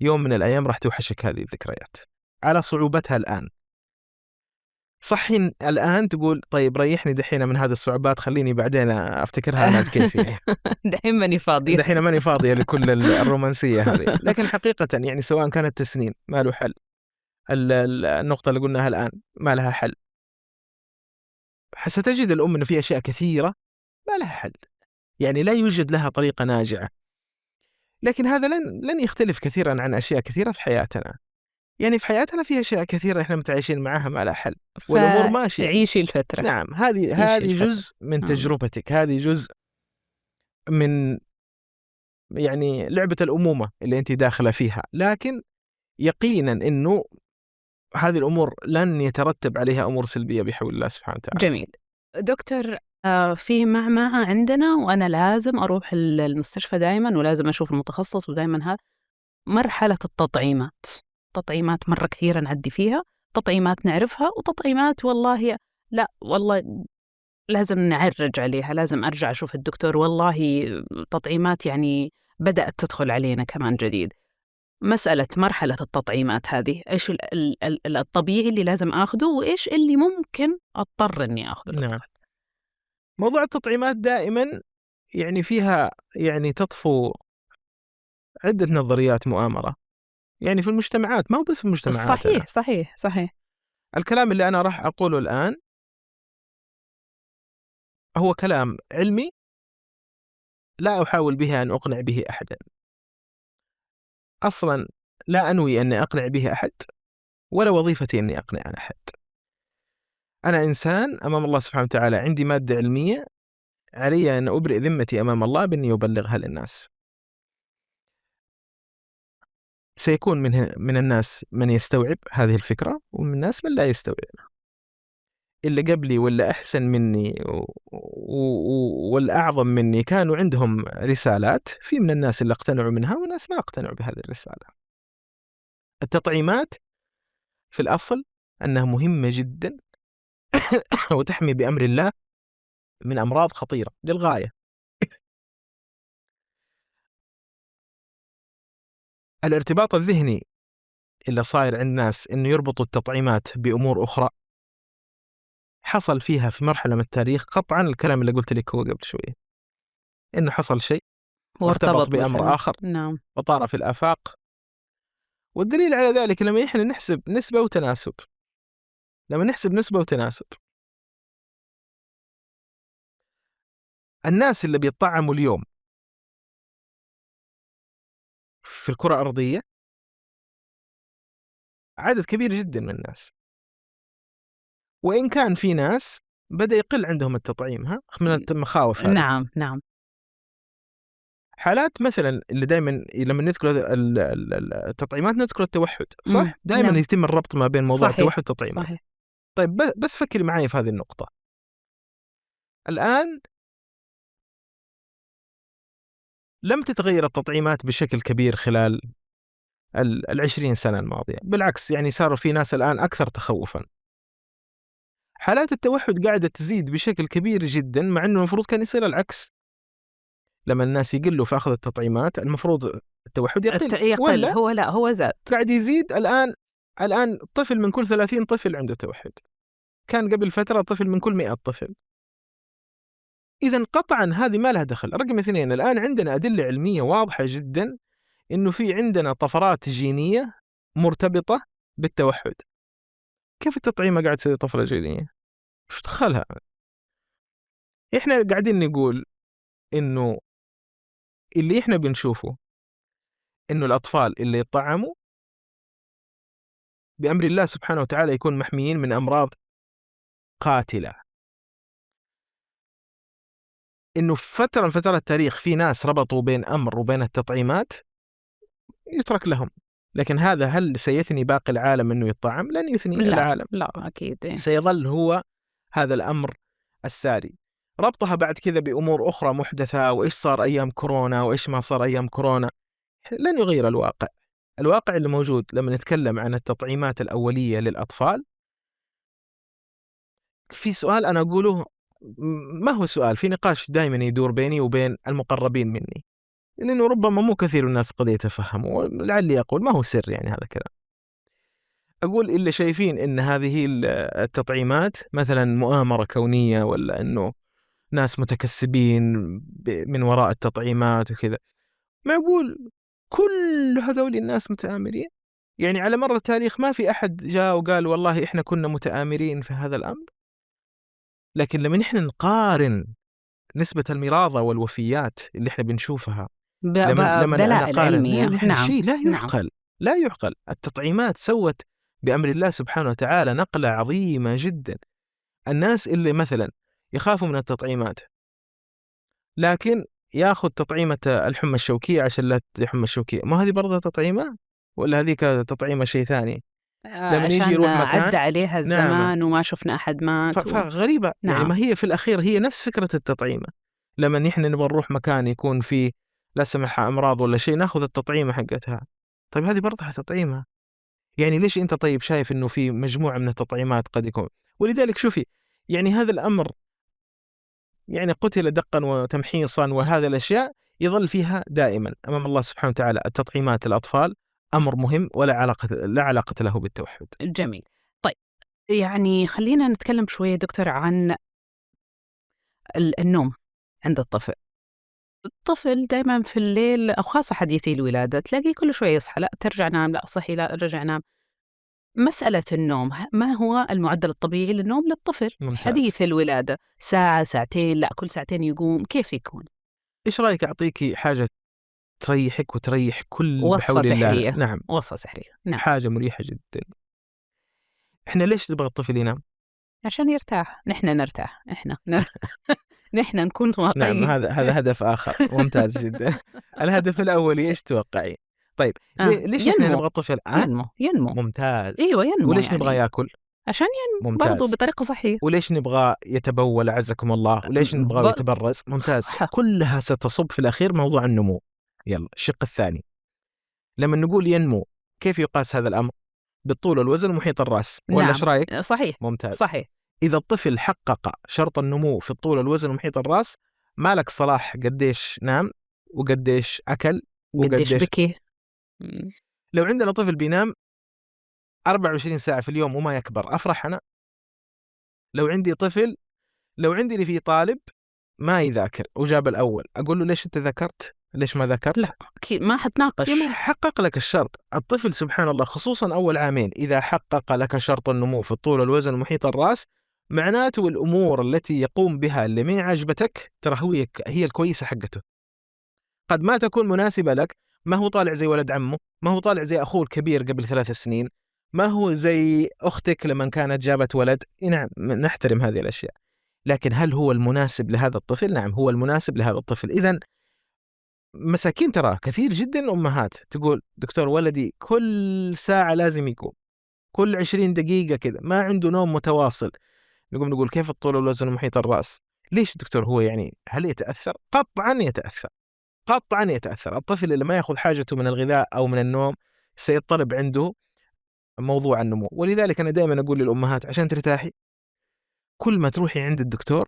يوم من الأيام راح توحشك هذه الذكريات على صعوبتها الآن. صحين الآن تقول طيب ريحني دحين من هذه الصعوبات، خليني بعدين أفتكرها أنا بكيفي. دحين ماني فاضية. دحين ماني فاضية لكل الرومانسية هذه. لكن حقيقة يعني سواء كانت تسنين ما له حل، النقطة اللي قلناها الآن ما لها حل. ستجد الأم أنه في أشياء كثيرة ما لها حل، يعني لا يوجد لها طريقة ناجعة. لكن هذا لن يختلف كثيرا عن أشياء كثيرة في حياتنا. يعني في حياتنا في أشياء كثيرة إحنا متعايشين معها ما لها حل والأمور ماشية. عيشي الفترة. نعم، هذه جزء من تجربتك، هذه جزء من يعني لعبة الأمومة اللي أنت داخلة فيها. لكن يقينا إنه هذه الأمور لن يترتب عليها أمور سلبية بحول الله سبحانه وتعالى. جميل. دكتور، في معمعة عندنا وأنا لازم أروح المستشفى دائما ولازم أشوف المتخصص ودائما هذا مرحلة التطعيمات. تطعيمات مرة كثيرة نعدي فيها، تطعيمات نعرفها وتطعيمات والله لا والله لازم نعرج عليها، لازم أرجع أشوف الدكتور. والله تطعيمات يعني بدأت تدخل علينا كمان جديد. مسألة مرحلة التطعيمات هذه، إيش الطبيعي اللي لازم أخذه وإيش اللي ممكن أضطر إني أخذه؟ نعم، موضوع التطعيمات دائما يعني فيها يعني تطفو عدة نظريات مؤامرة يعني في المجتمعات، ما هو بس في مجتمعاتنا. صحيح. الكلام اللي أنا راح أقوله الآن هو كلام علمي لا أحاول به أن أقنع به أحدا. أصلا لا أنوي أني أقنع به أحد، ولا وظيفتي أني أقنع أحد. أنا إنسان أمام الله سبحانه وتعالى، عندي مادة علمية، علي أن أبرئ ذمتي أمام الله بأني أبلغها للناس. سيكون من الناس من يستوعب هذه الفكرة، ومن الناس من لا يستوعب. اللي قبلي ولا أحسن مني والأعظم مني كانوا عندهم رسالات، في من الناس اللي اقتنعوا منها وناس ما اقتنعوا بهذه الرسالة. التطعيمات في الأصل أنها مهمة جدا وتحمي بأمر الله من أمراض خطيرة للغاية. الارتباط الذهني اللي صاير عند الناس إنه يربطوا التطعيمات بأمور أخرى، حصل فيها في مرحلة من التاريخ قطعا الكلام اللي قلت لك هو قبل شوية، إنه حصل شيء وارتبط بأمر آخر. نعم. وطار في الآفاق. والدليل على ذلك لما إحنا نحسب نسبة وتناسب، الناس اللي بيطعموا اليوم في الكرة الأرضية عدد كبير جدا من الناس، وإن كان في ناس بدأ يقل عندهم التطعيم من المخاوف هذه. نعم. حالات مثلا اللي دائما لما نذكر التطعيمات نذكر التوحد، صح؟ دائما نعم. يتم الربط ما بين موضوع صحيح. التوحد والتطعيمات. صحيح. طيب بس فكري معي في هذه النقطة. الآن لم تتغير التطعيمات بشكل كبير خلال 20 سنة الماضية، بالعكس يعني صاروا في ناس الآن أكثر تخوفا. حالات التوحد قاعدة تزيد بشكل كبير جدا، مع أنه المفروض كان يصير العكس. لما الناس يقلوا في أخذ التطعيمات المفروض التوحد يقل. ولا هو زاد، قاعد يزيد. الآن طفل من كل 30 طفل عنده توحد، كان قبل فترة طفل من كل 100 طفل. إذن قطعا هذه ما لها دخل. رقم 2، الآن عندنا أدلة علمية واضحة جدا إنه في عندنا طفرات جينية مرتبطة بالتوحد. كيف التطعيمة قاعد تسوي طفرة جينية؟ شو دخلها؟ إحنا قاعدين نقول إنه اللي إحنا بنشوفه إنه الأطفال اللي يطعموا بأمر الله سبحانه وتعالى يكون محميين من أمراض قاتلة. إنه في فترة من فترات التاريخ في ناس ربطوا بين أمر وبين التطعيمات، يترك لهم. لكن هل سيثني باقي العالم إنه يطعم؟ لن يثني العالم. لا أكيد. سيظل هو هذا الأمر الساري. ربطها بعد كذا بأمور أخرى محدثة، وإيش صار أيام كورونا وإيش ما صار أيام كورونا، لن يغير الواقع. الواقع اللي موجود لما نتكلم عن التطعيمات الأولية للأطفال، في سؤال أنا أقوله، ما هو سؤال، في نقاش دائما يدور بيني وبين المقربين مني، لأنه ربما مو كثير الناس قد يتفهموا، ولعلي أقول ما هو سر يعني هذا الكلام. أقول اللي شايفين إن هذه التطعيمات مثلا مؤامرة كونية، ولا إنه ناس متكسبين من وراء التطعيمات وكذا، معقول كل هذول الناس متآمرين؟ يعني على مر التاريخ ما في أحد جاء وقال والله إحنا كنا متآمرين في هذا الأمر. لكن لما نحن نقارن نسبة المراضى والوفيات اللي إحنا بنشوفها لما دلائل علمية، نعم. شيء لا يعقل. التطعيمات سوت بأمر الله سبحانه وتعالى نقلة عظيمة جدا. الناس اللي مثلا يخافوا من التطعيمات لكن ياخذ تطعيمة الحمى الشوكية عشان لا تحمى الشوكية، ما هذه برضه تطعيمة؟ ولا هذيك تطعيمة شيء ثاني؟ لما يجي يروح مكان عدى عليها الزمان وما شفنا أحد مات فغريبة. يعني ما هي في الأخير هي نفس فكرة التطعيمة. لما نحن نبغى نروح مكان يكون فيه لا سمح أمراض ولا شيء ناخذ التطعيمة حقتها. طيب هذه برضه تطعيمة. يعني ليش أنت طيب شايف إنه في مجموعة من التطعيمات قد يكون؟ ولذلك شوفي يعني هذا الأمر يعني قتل دقا وتمحيصا، وهذا الأشياء يظل فيها دائما أمام الله سبحانه وتعالى. التطعيمات الأطفال أمر مهم ولا علاقة له بالتوحد. جميل. طيب يعني خلينا نتكلم شوية دكتور عن النوم عند الطفل. الطفل دائما في الليل أو خاصة حديثي الولادة تلاقيه كل شوية يصحى، لا ترجع نام، لا صحي، لا رجع نام. مسألة النوم، ما هو المعدل الطبيعي للنوم للطفل؟ ممتاز. حديث الولادة ساعة ساعتين، لا كل ساعتين يقوم، كيف يكون؟ إيش رأيك أعطيكي حاجة تريحك وتريح كل وصفة بحول الله. سحرية. نعم، وصفة سحرية. نعم. حاجة مريحة جدا. إحنا ليش نبغى الطفل ينام؟ عشان يرتاح. نحن نرتاح. نحن نكون نعم، واقعيين. هذا هدف آخر ممتاز جدا. الهدف الأول إيش توقعي؟ طيب ليش إحنا ينمو. نبغى الطفل؟ ينمو. ممتاز. ايوه ينمو. وليش يعني نبغى ياكل؟ عشان ينمو ممتاز. برضو بطريقة صحية. وليش نبغى يتبول عزكم الله؟ وليش نبغى يتبرز؟ ممتاز. صح. كلها ستصب في الأخير موضوع النمو. يلا الشق الثاني، لما نقول ينمو كيف يقاس هذا الأمر؟ بالطول والوزن ومحيط الرأس، ولا نعم. ايش رايك؟ صحيح. ممتاز. صحيح. إذا الطفل حقق شرط النمو في الطول والوزن ومحيط الرأس، مالك صلاح قديش نام وقديش أكل قديش وقديش بكي. لو عندنا طفل بينام 24 ساعة في اليوم وما يكبر، أفرح أنا. لو عندي اللي فيه طالب ما يذاكر وجاب الأول، أقول له ليش أنت ذاكرت؟ ليش ما ذاكرت؟ لا أكيد ما حتناقش. حقق لك الشرط. الطفل سبحان الله خصوصا أول عامين إذا حقق لك شرط النمو في الطول والوزن ومحيط الرأس، معناته الأمور التي يقوم بها اللي ما عجبتك ترى هي الكويسة حقته. قد ما تكون مناسبة لك، ما هو طالع زي ولد عمه، ما هو طالع زي أخوه الكبير قبل 3 سنين، ما هو زي أختك لما كانت جابت ولد. نعم نحترم هذه الأشياء، لكن هل هو المناسب لهذا الطفل؟ نعم هو المناسب لهذا الطفل. إذن مساكين ترى كثير جدا أمهات تقول دكتور ولدي كل ساعة لازم يقوم، كل 20 دقيقة كذا، ما عنده نوم متواصل. نقول كيف الطول والوزن ومحيط الرأس؟ ليش دكتور؟ هو يعني هل يتأثر؟ قطعا يتأثر، قطعا يتأثر. الطفل اللي ما يأخذ حاجته من الغذاء أو من النوم سيضطرب عنده موضوع النمو. ولذلك أنا دائما أقول للأمهات عشان ترتاحي، كل ما تروحي عند الدكتور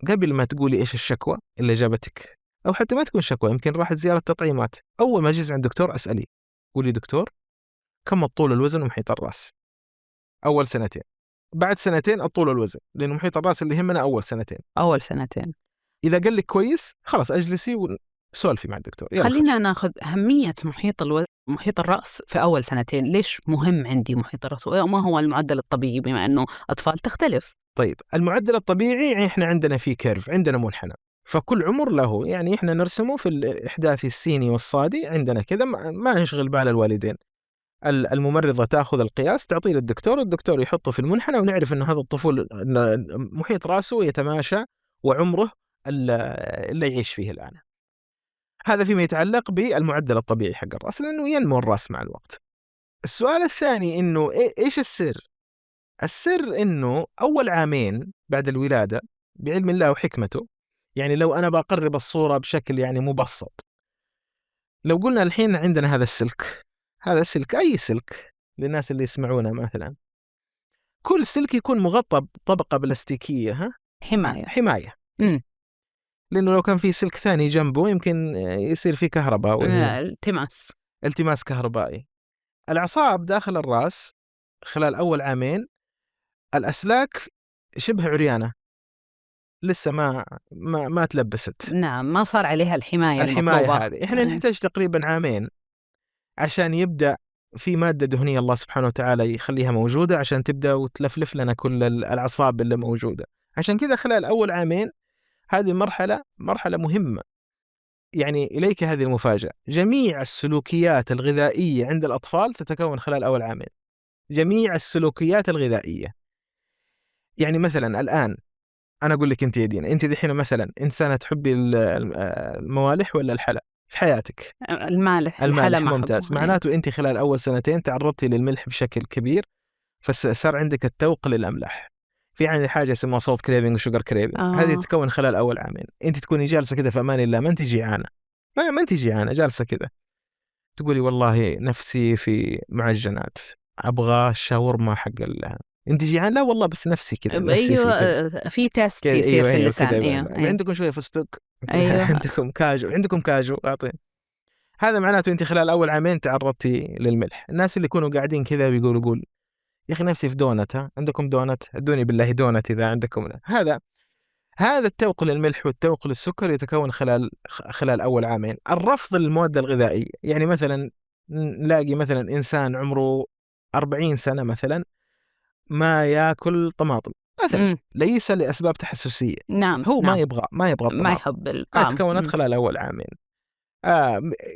قبل ما تقولي إيش الشكوى اللي جابتك، أو حتى ما تكون شكوى، يمكن راحت زيارة تطعيمات، أول ما جيز عند الدكتور أسألي، قولي دكتور كم الطول والوزن ومحيط الرأس؟ أول 2 سنين، بعد 2 سنين الطول والوزن، لأنه محيط الرأس اللي يهمنا أول 2 سنين. أول 2 إذا قال لك كويس خلاص أجلسي وسولفي مع الدكتور. خلينا ناخذ أهمية محيط الرأس في أول 2 ليش مهم عندي محيط الرأس؟ وما هو المعدل الطبيعي بما أنه أطفال تختلف؟ طيب المعدل الطبيعي يعني إحنا عندنا فيه كيرف، عندنا منحنى، فكل عمر له، يعني إحنا نرسمه في الإحداثي السيني والصادي عندنا كذا، ما نشغل بال الوالدين. الممرضة تأخذ القياس تعطيه للدكتور، والدكتور يحطه في المنحنى، ونعرف أنه هذا الطفل محيط رأسه يتماشى وعمره اللي يعيش فيه الآن. هذا فيما يتعلق بالمعدل الطبيعي حق الرأس، لأنه ينمو الرأس مع الوقت. السؤال الثاني إنه إيش السر؟ السر إنه أول عامين بعد الولادة بعلم الله وحكمته، يعني لو أنا بقرب الصورة بشكل يعني مبسط، لو قلنا الحين عندنا هذا السلك، هذا السلك أي سلك للناس اللي يسمعونا مثلا، كل سلك يكون مغطى بطبقة بلاستيكية حماية. لأنه لو كان في سلك ثاني جنبه يمكن يصير فيه كهرباء التماس كهربائي. الأعصاب داخل الرأس خلال أول عامين الأسلاك شبه عريانة، لسه ما تلبست. نعم ما صار عليها الحماية هذه. إحنا نحتاج تقريبا عامين عشان يبدأ في مادة دهنية الله سبحانه وتعالى يخليها موجودة عشان تبدأ وتلفلف لنا كل الأعصاب اللي موجودة. عشان كذا خلال أول عامين هذه مرحلة مهمة. يعني إليك هذه المفاجأة، جميع السلوكيات الغذائية عند الأطفال تتكون خلال أول عامين، جميع السلوكيات الغذائية. يعني مثلا الآن أنا أقول لك أنت يا دينا، أنت دحين مثلا إنسانة تحبي الموالح ولا الحلا في حياتك؟ المالح ممتاز. معناته أنت خلال أول 2 سنين تعرضتي للملح بشكل كبير، فصار عندك التوق للأملاح. في عندي حاجة اسمها صوت كريفينج وشوجر كريفينج، هذه تتكون خلال أول عامين. أنت تكوني جالسة كذا في أمان الله، ما أنت جيعانة، ما أنت جيعانة، جالسة كذا تقولي والله نفسي في معجنات، أبغى الشاورما حق أنت جيعان؟ لا والله بس نفسي كذا. أيوة في تيست يصير في اللسان. أيوة. عندكم شوية فستق. أيوة. عندكم كاجو أعطين. هذا معناته أنت خلال أول عامين تعرضتي للملح. الناس اللي يكونوا قاعدين كذا بيقولوا قول يا أخي نفسي في دونت، عندكم دونت؟ ادوني بالله دونت إذا عندكم. هذا التوق للملح والتوق للسكر يتكون خلال أول عامين. الرفض للمواد الغذائية، يعني مثلا نلاقي مثلا إنسان عمره 40 سنة مثلا ما يأكل طماطم مثلا، ليس لأسباب تحسسية. نعم. هو ما يبغى الطماطم، ما يحب الطعم. تكونت خلال أول عامين.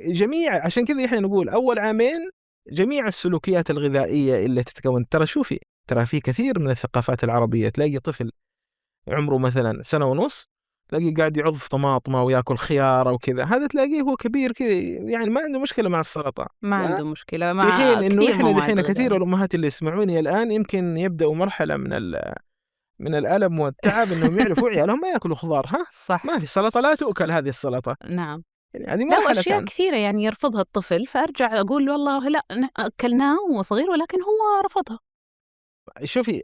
جميع، عشان كذا إحنا نقول أول عامين جميع السلوكيات الغذائية اللي تتكون. ترى شوفي، ترى في كثير من الثقافات العربية تلاقي طفل عمره مثلا 1.5 سنة تلاقيه قاعد يعض في طماطمه وياكل خيار أو كذا، هذا تلاقيه هو كبير كذا يعني ما عنده مشكلة مع السلطة، ما عنده مشكلة في مع حين إنه كثير إحنا مواد دحين كثير غذائية. الأمهات اللي يسمعوني الآن يمكن يبدأوا مرحلة من الألم والتعب إنهم يعرفوا عيالهم ما يأكلوا خضار. صح. ما في سلطة، لا تؤكل هذه السلطة. نعم. يعني هذه لا، مرحلة وأشياء ثانية. كثيرة يعني يرفضها الطفل، فأرجع أقول والله لا أكلناه وهو صغير ولكن هو رفضها. شوفي،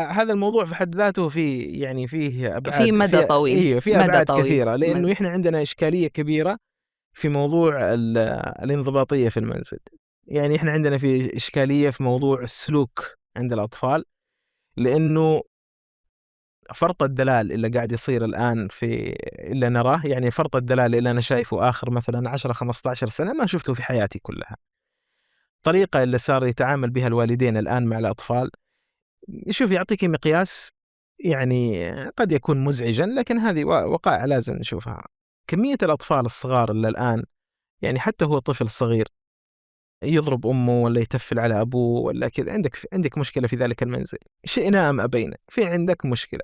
هذا الموضوع في حد ذاته يعني فيه أبعاد، في مدى طويل. إيه، في مدى أبعاد طويل. كثيرة، لأنه إحنا عندنا إشكالية كبيرة في موضوع الانضباطية في المنزل. يعني إحنا عندنا في إشكالية في موضوع السلوك عند الأطفال، لأنه فرط الدلال اللي قاعد يصير الآن اللي نراه، يعني فرط الدلال اللي أنا شايفه آخر مثلا 10-15 سنة ما شفته في حياتي كلها. الطريقة اللي صار يتعامل بها الوالدين الآن مع الأطفال، شوف يعطيك مقياس يعني قد يكون مزعجا، لكن هذه وقائع لازم نشوفها. كمية الأطفال الصغار اللي الآن، يعني حتى هو طفل صغير يضرب أمه ولا يتفل على أبوه ولا كذا، عندك مشكلة في ذلك المنزل، شئنا أم أبينا في عندك مشكلة.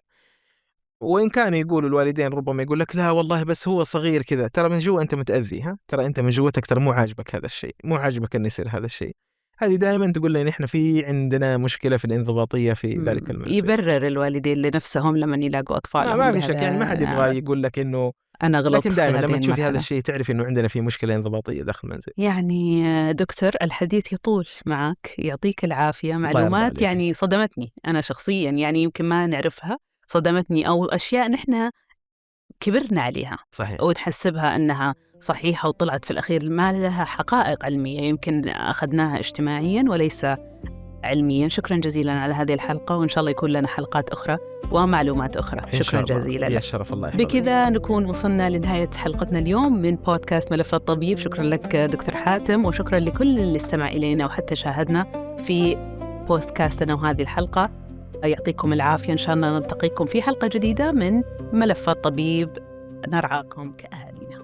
وإن كانوا يقولوا الوالدين ربما يقول لك لا والله بس هو صغير كذا، ترى من جوا أنت متأذي، ترى أنت من جوتك ترى مو عاجبك هذا الشيء، مو عاجبك أن يصير هذا الشيء. هذه دائما تقول لنا نحن عندنا مشكلة في الانضباطية في ذلك المنزل. يبرر الوالدين لنفسهم لما يلاقوا أطفالهم ما في شك، يعني ما حد يبغى يقول لك إنه أنا غلطت. لكن دائما لما تشوفي هذا الشيء تعرف إنه عندنا في مشكلة انضباطية داخل المنزل. يعني دكتور الحديث يطول معك، يعطيك العافية. معلومات يعني صدمتني أنا شخصيا، يعني يمكن ما نعرفها، صدمتني، أو أشياء نحن كبرنا عليها صحيح، وتحسبها أنها صحيحة وطلعت في الأخير ما لها حقائق علمية، يمكن أخذناها اجتماعيا وليس علميا. شكرا جزيلا على هذه الحلقة، وإن شاء الله يكون لنا حلقات أخرى ومعلومات أخرى. شكرا جزيلا. يا شرف الله. بكذا نكون وصلنا لنهاية حلقتنا اليوم من بودكاست ملفات طبيب. شكرا لك دكتور حاتم، وشكرا لكل اللي استمع إلينا وحتى شاهدنا في بودكاستنا وهذه الحلقة. يعطيكم العافية، إن شاء الله نلتقيكم في حلقة جديدة من ملفات طبيب. نرعاكم كأهالينا.